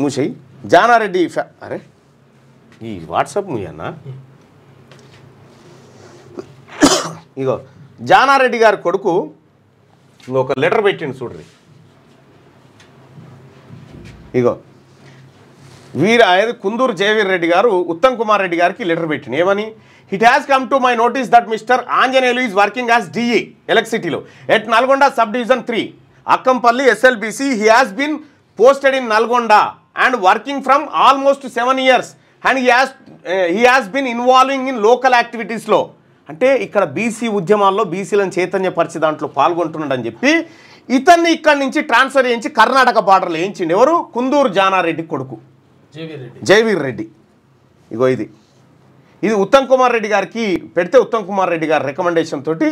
మూసేయి జానారెడ్డి అరే ఈ వాట్సాప్ మూయన్నా ఇగో జానారెడ్డి గారి కొడుకు ఇంకొక లెటర్ పెట్టిండు చూడ్రి ఇగో కుందూరు జయవీర్ రెడ్డి గారు ఉత్తమ్ కుమార్ రెడ్డి గారికి లెటర్ పెట్టిండు ఏమని it has come to my notice that Mr Anjaneyulu is working as DA ఎలక్ట్రిసిటీలో at Nalgonda sub division 3 Akkampalli SLBC he has been posted in Nalgonda and working from almost 7 years and he has been involving in local యాక్టివిటీస్లో అంటే ఇక్కడ BC ఉద్యమాల్లో బీసీలను చైతన్యపరిచే దాంట్లో పాల్గొంటున్నాడని చెప్పి ఇతన్ని ఇక్కడి నుంచి ట్రాన్స్ఫర్ చేయించి కర్ణాటక బార్డర్లో వేయించిండు ఎవరు కుందూరు జానారెడ్డి కొడుకు జయవీర్ రెడ్డి ఇగో ఇది ఉత్తమ్ కుమార్ రెడ్డి గారికి పెడితే ఉత్తమ్ కుమార్ రెడ్డి గారి రికమెండేషన్ తోటి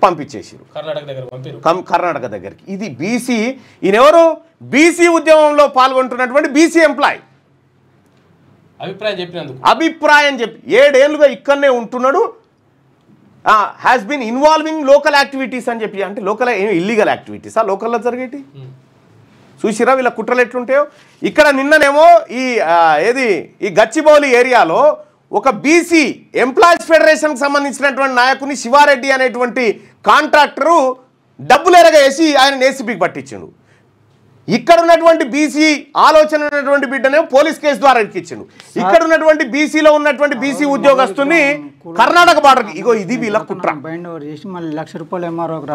పంపించేసారు కర్ణాటక దగ్గరికి ఇది బీసీ ఈయనెవరు బీసీ ఉద్యమంలో పాల్గొంటున్నటువంటి బీసీ ఎంప్లాయ్ అభిప్రాయం చెప్పి 7 ఏళ్ళుగా ఇక్కడనే ఉంటున్నాడు has been involving local activities అని చెప్పి అంటే లోకల్ ఇల్లీగల్ యాక్టివిటీసా లోకల్లో జరిగేటి చూసిరా వీళ్ళ కుట్రలు ఎట్లుంటాయో ఇక్కడ నిన్ననేమో ఈ గచ్చిబౌలి ఏరియాలో ఒక బీసీ ఎంప్లాయీస్ ఫెడరేషన్కి సంబంధించినటువంటి నాయకుని శివారెడ్డి అనేటువంటి కాంట్రాక్టరు డబ్బులు ఎరగేసి ఆయన ఏసీబీకి పట్టించిండు ఇక్కడ ఉన్నటువంటి బీసీ ఆలోచన ఉన్నటువంటి బిడ్డనే పోలీస్ కేసు ద్వారా ఎక్కించిండు ఇక్కడ ఉన్నటువంటి బీసీలో ఉన్నటువంటి బీసీ ఉద్యోగస్తుని కర్ణాటక బార్డర్కి ఇగో ఇది వీళ్ళ కుట్ర. ₹1,00,000 MRO